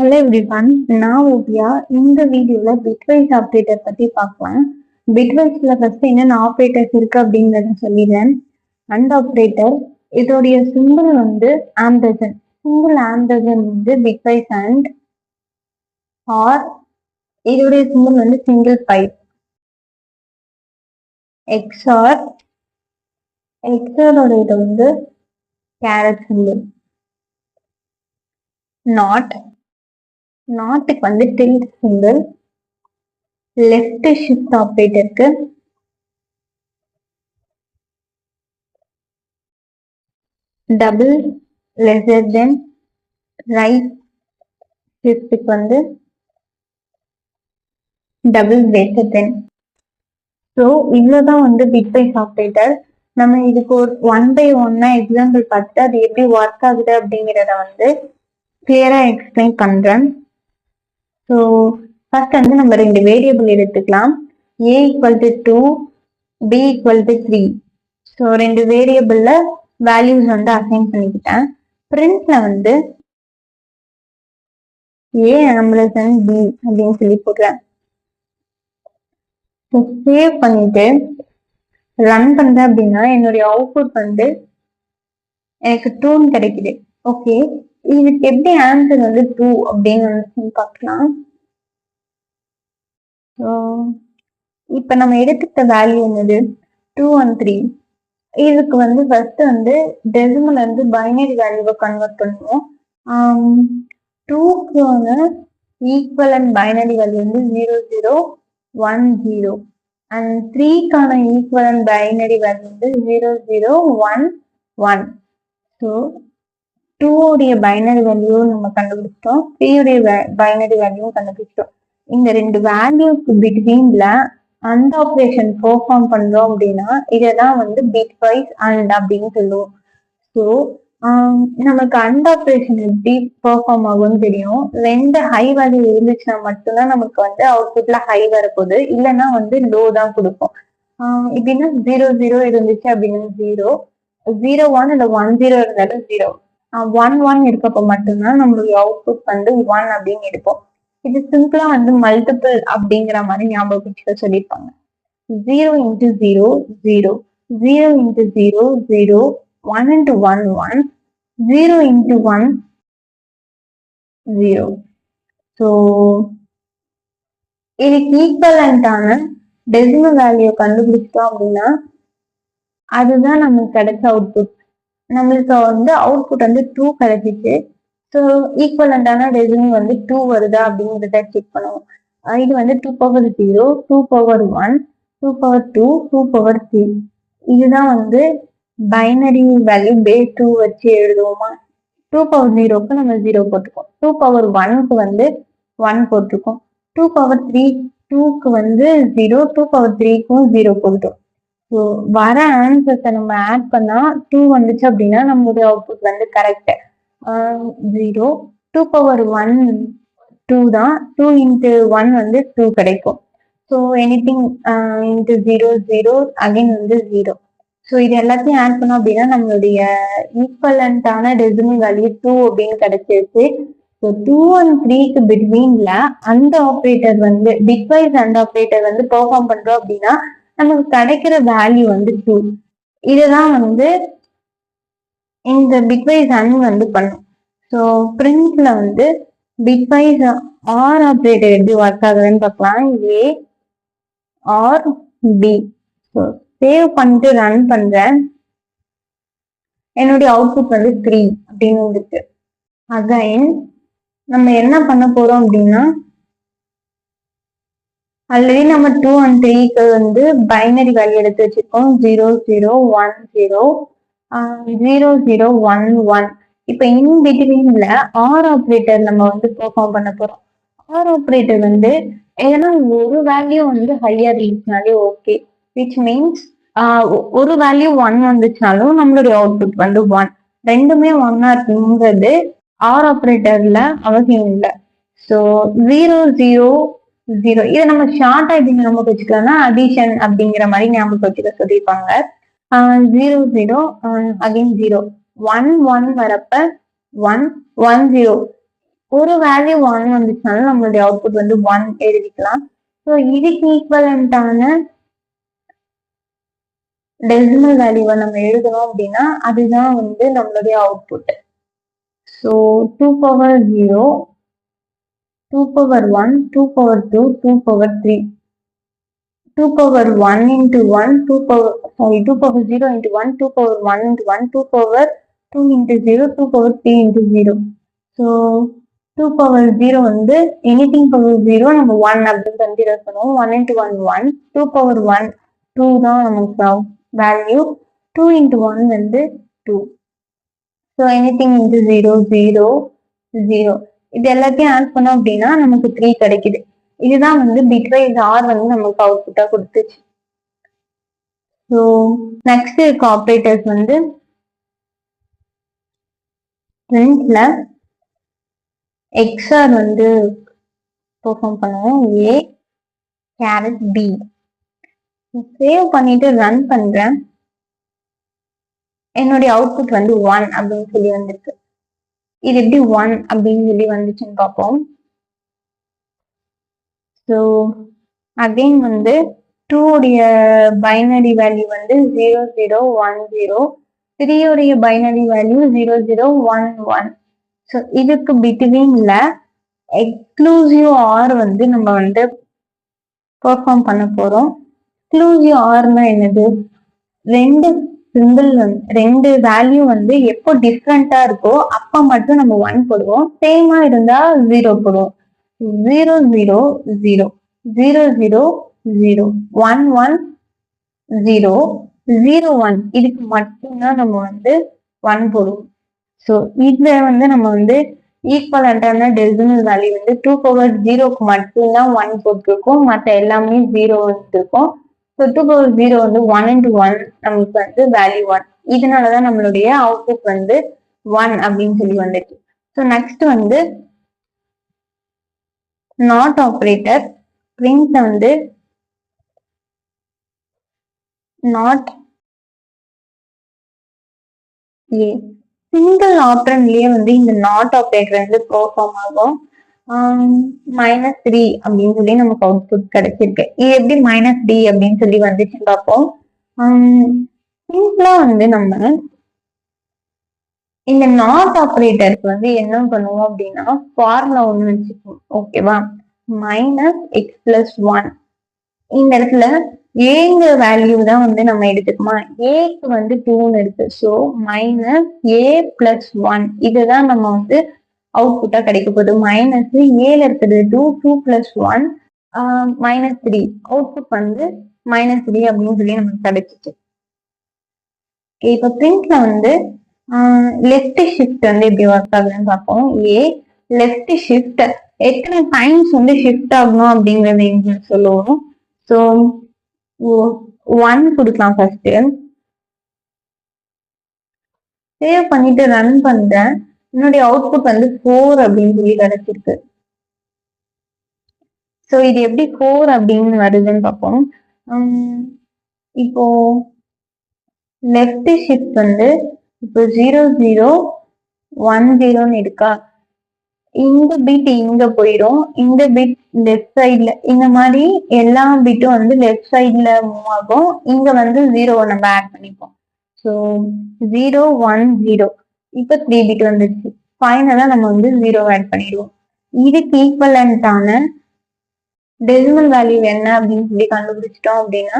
Hello everyone, நான் ஓவியா. இந்த வீடியோல பிட்வைஸ் ஆப்ரேட்டர் பத்தி பார்க்கலாம். பிட்வைஸ்ல ஃபர்ஸ்ட் என்னென்ன ஆப்ரேட்டர்ஸ் இருக்கு அப்படிங்கறத சொல்லிடுறேன். அண்ட் ஆப்ரேட்டர், இதோடைய சிம்பிள் வந்து ஆம்பர்சன். சிம்பிள் ஆம்பர்சன் வந்து பிட்வைஸ் அண்ட். ஆர் இதோடைய சிம்பிள் வந்து சிங்கிள் பைப். எக்ஸ்ஆர், எக்ஸ்ஆரோட இது வந்து கேரட் சிம்பிள். நாட், நாட்டுக்கு வந்து டில்ட் சிம்பிள். லெஃப்ட் ஷிஃப்ட் ஆப்ரேட்டருக்கு டபுள் லெஸர் தென். ரைட் ஷிஃப்ட்டுக்கு வந்து டபுள் கிரேட்டர் தென். ஸோ இவ்வளோதான் வந்து பிட்வைஸ் ஆப்ரேட்டர். நம்ம இதுக்கு ஒரு 1 by 1 எக்ஸாம்பிள் பார்த்துட்டு அது எப்படி ஒர்க் ஆகுது அப்படிங்கிறத வந்து கிளியரா எக்ஸ்பிளைன் பண்றேன். ஸோ ஃபர்ஸ்ட் வந்து நம்ம 2 வேரியபிள் எடுத்துக்கலாம். a = 2, b = 3. ஸோ 2 வேரியபிள்ல வேல்யூஸ் வந்து அசைன் பண்ணிக்கிட்டேன். பிரிண்ட்ல வந்து a ஆம்பர்சன் b அப்படின்னு சொல்லி போடுறேன். சேவ் பண்ணிட்டு ரன் பண்றேன் அப்படின்னா என்னுடைய அவுட்புட் வந்து எனக்கு 2 கிடைக்குது. ஓகே, இதுக்கு எப்படி ஆன்சர் வந்து 2 அப்படின்னு வந்து பார்க்கலாம். இப்ப நம்ம எடுத்துக்கிட்ட வேல்யூ என்னது? 2 and 3. இதுக்கு வந்து ஃபர்ஸ்ட் வந்து டெசிமல் இருந்து பைனரி வேல்யூவை கன்வெர்ட் பண்ணுவோம். 2க்கான ஈக்குவலன்ட் பைனரி வேல்யூ வந்து 0 0 1 0 அண்ட் 3க்கான ஈக்குவலன்ட் பைனரி வேல்யூ வந்து 0 0 1 1. ஸோ 2 உடைய பைனரி வேல்யூ நம்ம கண்டுபிடிச்சிட்டோம், 3 உடைய பைனரி வேல்யூவும் கண்டுபிடிச்சிட்டோம். இந்த 2 வேல்யூக்கு பிட்வீன்ல அண்ட் ஆப்ரேஷன் பெர்ஃபார்ம் பண்றோம் அப்படின்னா இதெல்லாம் வந்து பிட்வைஸ் அண்ட் அப்படின்னு சொல்லுவோம். ஸோ நமக்கு அண்ட் ஆப்ரேஷன் எப்படி பெர்ஃபார்ம் ஆகும்னு தெரியும். 2 ஹை வேல்யூ இருந்துச்சுன்னா மட்டும்தான் நமக்கு வந்து அவுட்புட்ல ஹை வரப்போகுது, இல்லைன்னா வந்து லோ தான் கொடுக்கும். இப்படின்னா 0 0 இருந்துச்சு அப்படின்னா 0 0 1 இல்ல 1 0 இருந்தாலும் 0 1 1 இருக்கப்போ மட்டும்தான் நம்மளுடைய அவுட்புட் வந்து 1 அப்படின்னு எடுப்போம். இது சிம்பிளா வந்து மல்டிபிள் அப்படிங்கிற மாதிரி ஞாபகம் வச்சுக்க சொல்லியிருப்பாங்க. 0 into 0 0, 0 into 0 0, 1 into 1 1, 0 into 1 0. So இதுக்கு ஈக்குவலண்டான டெசிமல் வேல்யூ கண்டுபிடிச்சிட்டோம் அப்படின்னா அதுதான் நமக்கு கிடைச்ச அவுட்புட். நம்மளுக்கு வந்து அவுட்புட் வந்து 2 கிடைச்சிச்சு. ஸோ ஈக்குவலண்டான டெசிமல் வந்து 2 வருதா அப்படிங்கிறத செக் பண்ணுவோம். இது வந்து 2 power 0, 2 power 1, 2 power 2, 2 power 3. இதுதான் வந்து பைனரி வேல்யூ பேஸ் 2 வச்சு எழுதுவோமா. 2 power 0க்கு நம்ம 0 போட்டுக்கோம், 2 power 1க்கு வந்து 1 போட்டிருக்கோம், 2 power 3 2க்கு வந்து 0, 2 power 3க்கும் 0 போட்டோம். ஸோ வர ஆன்சர்ஸை நம்ம ஆட் பண்ணா 2 வந்துச்சு அப்படின்னா நம்மளுடைய அவுட்புட் வந்து கரெக்ட். 0, 2 power 1 2 தான், 2 into 1 வந்து 2 கிடைக்கும். ஸோ எனிதிங் into 0 0 அகைன் வந்து 0. ஸோ இது எல்லாத்தையும் ஆட் பண்ணோம் அப்படின்னா நம்மளுடைய ஈக்குவலண்டான டெசிமல் வேல்யூ 2 அப்படின்னு கிடைச்சிருச்சு. ஸோ 2 and 3க்கு பிட்வீன்ல அந்த ஆப்ரேட்டர் வந்து பிட்வைஸ் அண்ட் ஆப்ரேட்டர் வந்து பெர்ஃபார்ம் பண்றோம் அப்படின்னா நமக்கு கிடைக்கிற வேல்யூ வந்து 2. இதுதான் வந்து இந்த பிட்வைஸ் அண்ட் வந்து பண்ணும். ஸோ பிரிண்ட்ல வந்து பிட்வைஸ் ஆர் ஆப்ரேட்டர் எப்படி ஒர்க் ஆகுதுன்னு பார்க்கலாம். A or B. So save பண்ணிட்டு ரன் பண்றேன். என்னுடைய அவுட்புட் வந்து 3 அப்படின்னு இருக்கு. அகைன் நம்ம என்ன பண்ண போறோம் அப்படின்னா ஆல்ரெடி நம்ம 2 and 3க்கு வந்து பைனரி வேல்யூ எடுத்து வச்சிருக்கோம். 0 0 1 0, 0 0 1 1. இப்ப இன் பிட்வீன்ல ஆர் ஆப்ரேட்டர் நம்ம வந்து பெர்ஃபார்ம் பண்ண போறோம். ஆர் ஆப்ரேட்டர் வந்து ஏன்னா ஒரு வேல்யூ வந்து ஹையர் இருந்துச்சுனாலே ஓகே, விச் மீன்ஸ் ஒரு வேல்யூ 1 வந்துச்சுனாலும் நம்மளுடைய அவுட்புட் வந்து 1. ரெண்டுமே 1 இருக்குங்கிறது ஆர் ஆப்ரேட்டர்ல அவசியம் இல்லை. ஸோ 0 0 0 இதை நம்ம ஷார்ட்டா இப்படி ஞாபகம் வச்சுக்கலாம்னா அடிஷன் அப்படிங்கிற மாதிரி ஞாபகம் வச்சுக்க சொல்லியிருப்பாங்க. 0 0 அகைன் 0 1 1 வரப்ப 1 1 0 ஒரு வேல்யூ 1 வந்துச்சுனாலும் நம்மளுடைய அவுட்புட் வந்து 1 எழுதிக்கலாம். ஸோ இதுக்கு ஈக்குவலண்டான டெசிமல் வேல்யூவை நம்ம எழுதணும் அப்படின்னா அதுதான் வந்து நம்மளுடைய output. So 2 power 0, 2 power 1, 2 power 2, 2 power 3. 2 power 1 into 1, 2 power 0 into 1, 2 power 1 into 1, 2 power 2 into 0, 2 power 3 into 0. So 2 power 0 வந்து anything power 0 நம்ம 1 அப்படின்னு கன்சிடர் பண்ணுவோம். 1 into 1 1, 2 power 1 2 தான் நமக்கு வேல்யூ, 2 into 1 வந்து 2. So anything into 0 0 0. இது எல்லாத்தையும் ஆட் பண்ணோம் அப்படின்னா நமக்கு 3 கிடைக்குது. இதுதான் வந்து பிட்வைஸ் ஆர் வந்து நமக்கு அவுட்புட்டா கொடுத்துச்சு. ஸோ நெக்ஸ்ட் இருக்க ஆப்ரேட்டர்ஸ் வந்து பிரிண்ட்ல எக்ஸ்ஆர் வந்து பெர்ஃபார்ம் பண்ணுவோம். ஏ கேரட் பி. சேவ் பண்ணிட்டு ரன் பண்றேன். என்னுடைய அவுட்புட் வந்து 1 அப்படின்னு சொல்லி வந்திருக்கு. இது எப்படி 1 அப்படின்னு சொல்லி வந்துச்சுன்னு பார்ப்போம். ஸோ அகைன் வந்து 2 உடைய பைனரி வேல்யூ வந்து 0 0 1 0, 3 உடைய பைனரி வேல்யூ 0 0 1 1. ஸோ இதுக்கு பிட்வீன்ல எக்ஸ்க்ளூசிவ் ஆர் வந்து நம்ம வந்து பெர்ஃபார்ம் பண்ண போறோம். எக்ஸ்க்ளூசிவ் ஆர்னா என்னது? ரெண்டு சிம்பிள் வந்து ரெண்டு வேல்யூ வந்து எப்போ டிஃப்ரெண்டா இருக்கோ அப்ப மட்டும் நம்ம 1 போடுவோம். சேமா இருந்தா 0 போடுவோம். 0 0 0, 0 0 0, 1 1 0, 0 1. இதுக்கு மட்டும்தான் நம்ம வந்து 1 போடுவோம். ஸோ இதுல வந்து நம்ம வந்து ஈக்குவலண்டான டெசிமல் வேல்யூ வந்து 2 power 0க்கு மட்டும்தான் 1 போட்டிருக்கோம். மற்ற எல்லாமே 0 இருக்கும். ஸோ 2 power 0 வந்து 1 into 1 நமக்கு வந்து வேல்யூ 1. இதனாலதான் நம்மளுடைய அவுட்புட் வந்து 1 அப்படின்னு சொல்லி வந்துச்சு. ஸோ நெக்ஸ்ட் வந்து நாட் ஆப்ரேட்டர். பிரிண்ட்ல வந்து நாட் ஏ. சிங்கிள் ஆப்ரண்ட்லயே வந்து இந்த நாட் ஆப்ரேட்டர் வந்து பெர்ஃபார்ம் ஆகும். -3 அப்படின்னு சொல்லி நமக்கு அவுட்புட் கிடைச்சிருக்கு. இது எப்படி -3 அப்படின்னு சொல்லி வந்துச்சுன்னு பார்ப்போம். சிம்பிளா வந்து நம்ம இந்த நாட் ஆப்ரேட்டருக்கு வந்து என்ன பண்ணுவோம் அப்படின்னா ஃபார்முலா ஒண்ணு வச்சுக்கோம். ஓகேவா? -x+1. இந்த இடத்துல ஏங்க வேல்யூ தான் வந்து நம்ம எடுத்துக்குமா? ஏக்கு வந்து 2ன்னு இருக்கு. ஸோ -a+1 இதுதான் நம்ம வந்து அவுட்புட்டா கிடைக்க போகுது. மைனஸ் ஏல இருக்கிறது 2, 2 + 1 -3. அவுட்புட் வந்து -3 அப்படின்னு சொல்லி நமக்கு கிடைச்சிச்சு. இப்ப பிரிண்ட்ல வந்து லெஃப்ட் ஷிஃப்ட் வந்து எப்படி ஒர்க் ஆகுதுன்னு பார்ப்போம். ஏ லெஃப்ட் ஷிஃப்ட் எத்தனை டைம்ஸ் வந்து ஷிஃப்ட் ஆகணும் அப்படிங்கறத எங்க சொல்லுவோம். ஸோ 1 கொடுக்கலாம் ஃபர்ஸ்ட். சேவ் பண்ணிட்டு ரன் பண்றேன். என்னுடைய அவுட்புட் வந்து 4 அப்படின்னு சொல்லி கிடைச்சிருக்கு. ஸோ இது எப்படி 4 அப்படின்னு வருதுன்னு பார்ப்போம். இப்போ லெஃப்ட் ஷிஃப்ட் வந்து இப்போ 0 0 1 0ன்னு இருக்கா? இந்த பிட் இங்க போயிடும், இந்த பிட் லெஃப்ட் சைட்ல, இந்த மாதிரி எல்லா பிட்டும் வந்து லெஃப்ட் சைட்ல மூவ் ஆகும். இங்க வந்து 0 நம்ம ஆட் பண்ணிப்போம். ஸோ 0 1 0. இப்போ 3 பிட் வந்துருச்சு. ஃபைனலா நம்ம வந்து 0 ஆட் பண்ணிடுவோம். இதுக்கு ஈக்குவலண்டான டெசிமல் வேல்யூ என்ன அப்படின்னு சொல்லி கண்டுபிடிச்சிட்டோம் அப்படின்னா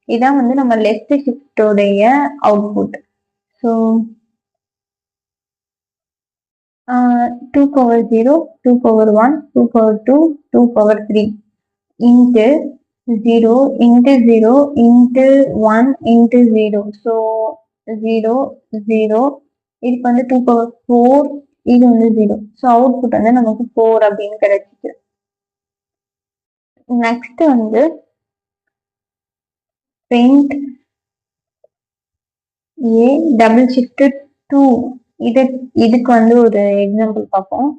இதான் வந்து நம்ம left ஷிஃப்டோடைய output. So 2 power 0, 2 power 1, 2 power 2, 2 power 3 into 0 into 0 into 1 into 0. So 0 0 இதுக்கு வந்து 2 power 4, இது வந்து 0. ஸோ அவுட்புட் வந்து நமக்கு 4 அப்படின்னு கிடைச்சிச்சு. நெக்ஸ்ட் வந்து பிரிண்ட் ஏ டபுள் ஷிஃப்ட் 2. இதுக்கு வந்து ஒரு எக்ஸாம்பிள் பார்ப்போம்.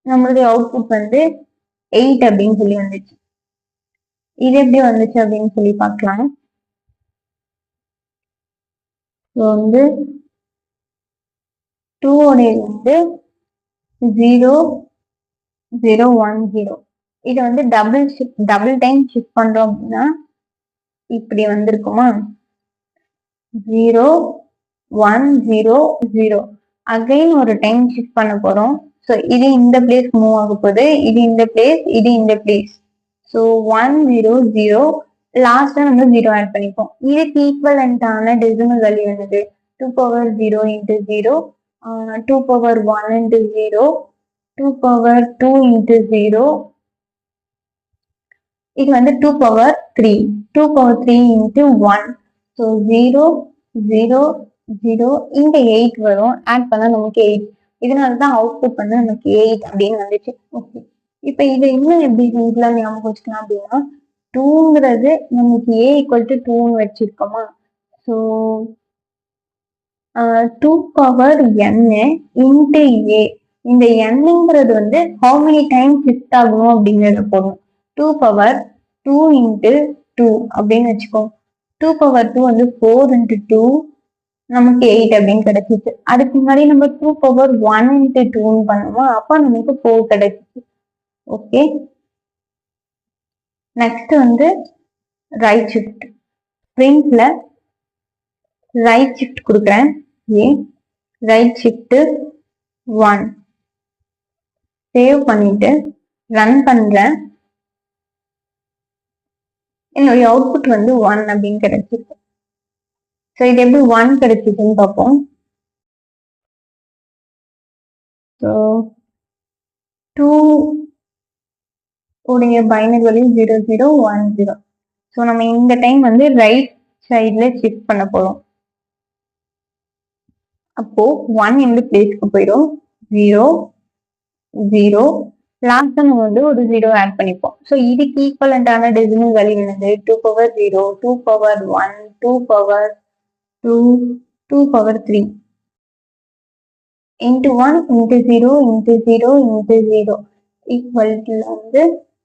நம்மளுடைய அவுட்புட் வந்து 8 அப்படின்னு சொல்லி வந்துச்சு. இது எப்படி வந்துச்சு அப்படின்னு சொல்லி பார்க்கலாம். ஸோ வந்து 2 உடைய வந்து 0 0 1 0. இது வந்து டபுள் டைம் ஷிஃப்ட் பண்றோம் அப்படின்னா இப்படி வந்திருக்குமா, 0 1 0 0. அகைன் ஒரு டைம் ஷிஃப்ட் பண்ண போறோம். ஸோ இது இந்த பிளேஸ் மூவ் ஆக போகுது, இது இந்த பிளேஸ், இது இந்த பிளேஸ். ஸோ 1 0 0. லாஸ்டா நம்ம 0 ஆட் பண்ணிப்போம். இதுக்கு ஈக்குவலண்டான டெசிமல் வேல்யூ என்னது, 2 power 0 into 0, 2 power 1 into 0, 2 power 2 into 0. இது வந்து 2 பவர் 3, 2 பவர் 3 இன்ட்டு 1. ஸோ 0 0 0. இங்க 8 வரும், ஆட் பண்ணா நமக்கு 8. இதனாலதான் அவுட்புட் வந்து நமக்கு 8 அப்படின்னு வந்துச்சு. ஓகே, இப்ப இதை இன்னும் எப்படி சிம்பிளா ஞாபகம் வச்சுக்கலாம் அப்படின்னா, 2ங்கிறது நமக்கு a ஈக்குவல் டு 2ன்னு வச்சிருக்கோமா. So 2 power n into a. இந்த nங்கிறது வந்து ஹவு மெனி டைம் ஷிஃப்ட் ஆகணும் அப்படிங்கறத போடும். 2 பவர் 2 இன்ட்டு 2 அப்படின்னு வச்சுக்கோம். 2 பவர் 2 வந்து 4 இன்ட்டு 2 நமக்கு 8 அப்படின்னு கிடைச்சிச்சு. அதுக்கு முன்னாடி நம்ம 2 பவர் 1 இன்ட்டு 2ன்னு பண்ணுவோம், அப்ப நமக்கு 4 கிடைச்சிச்சு. ஓகே, நெக்ஸ்ட் வந்து ரைட் ஷிஃப்ட். பிரிண்ட்ல ரைட் ஷிஃப்ட் கொடுக்குறேன். ரைட் ஷிஃப்ட் 1 சேவ் பண்ணிட்டு ரன் பண்றேன். என்னுடைய அவுட்புட் வந்து 1 அப்படின்னு கிடைச்சிருக்கு. ஸோ இது எப்படி 1 கிடைச்சிதுன்னு பார்ப்போம். ஸோ 2 உடைய பைனரி வேல்யூ 0 0 1 0. ஸோ நம்ம இந்த டைம் வந்து ரைட் சைட்ல ஷிஃப்ட் பண்ண போறோம். அப்போ 1 இந்த பிளேஸ்க்கு போயிடும், 0 0. லாஸ்ட் நம்ம வந்து ஒரு 0 ஆட் பண்ணிப்போம். ஸோ இதுக்கு ஈக்குவலண்டான டெசிமல் வேல்யூ என்னது, 2 power 0, 2 power 1, 2 power 2, 2 power 3 into 1 into 0 into 0 into 0 equal to வந்து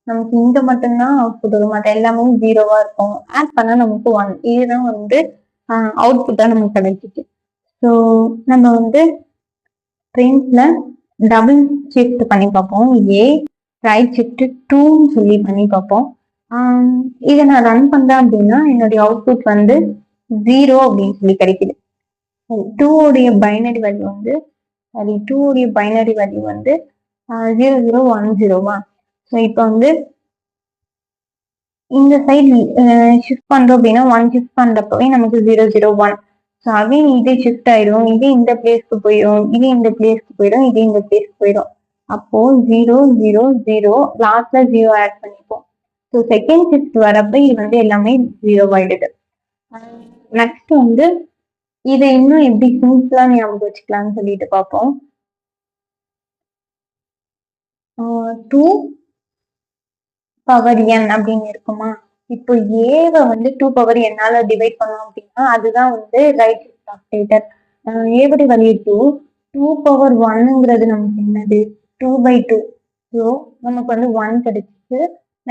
நமக்கு இங்க மட்டும்தான் அவுட்புட் வரும், மற்ற எல்லாமே 0வா இருக்கும். ஆட் பண்ணா நமக்கு 1. இதுதான் வந்து அவுட்புட்டா நமக்கு கிடைச்சிச்சு. ஸோ நம்ம வந்து பிரிண்ட்ல டபுள் ஷிஃப்ட் பண்ணி பார்ப்போம். ரைட் ஷிஃப்ட் 2ன்னு சொல்லி பண்ணி பார்ப்போம். இதை நான் ரன் பண்றேன் அப்படின்னா என்னுடைய அவுட்புட் வந்து 0 அப்படின்னு சொல்லி கிடைக்குது. 2 உடைய பைனரி வேல்யூ வந்து 0 0 1 0வா. ஸோ இப்போ வந்து இந்த சைடு ஷிஃப்ட் பண்றோம் அப்படின்னா 1 ஷிஃப்ட் பண்றப்பவே நமக்கு 0 0 1. ஸோ அகைன் இது ஷிஃப்ட் ஆயிடும், இது இந்த பிளேஸ்க்கு போயிடும், இது இந்த பிளேஸ்க்கு போயிடும், இது இந்த பிளேஸ்க்கு போயிடும். அப்போ 0 0 0 லாஸ்ட்ல 0 ஆட் பண்ணிப்போம். ஸோ செகண்ட் ஷிஃப்ட் வரப்ப இது வந்து எல்லாமே 0 ஆயிடுது. நெக்ஸ்ட் வந்து இதை இன்னும் எப்படி சிம்பிளா ஞாபகம் வச்சுக்கலாம்னு சொல்லிட்டு பார்ப்போம். 2 பவர் n அப்படின்னு இருக்குமா. இப்போ ஏவை வந்து 2 பவர் என்னால டிவைட் பண்ணோம் அப்படின்னா அதுதான் வந்து ரைட் ஷிஃப்ட் ஆப்ரேட்டர். ஏவுடைய வேல்யூ 2 பவர் 1ங்கிறது நமக்கு என்னது 2/2. ஸோ நமக்கு வந்து 1 கிடைச்சிச்சு.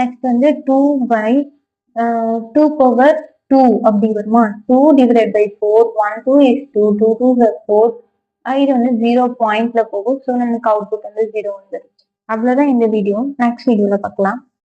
நெக்ஸ்ட் வந்து 2 பவர் 2 அப்படி வருமா, 2 டிவைடட் பை 4, 1 2 is 2, 2 2 is 4. இது வந்து 0 பாயிண்ட்ல போகும். ஸோ நமக்கு அவுட்புட் வந்து 0 வந்துருச்சு. அவ்வளவுதான் இந்த வீடியோ. நெக்ஸ்ட் வீடியோல பார்க்கலாம்.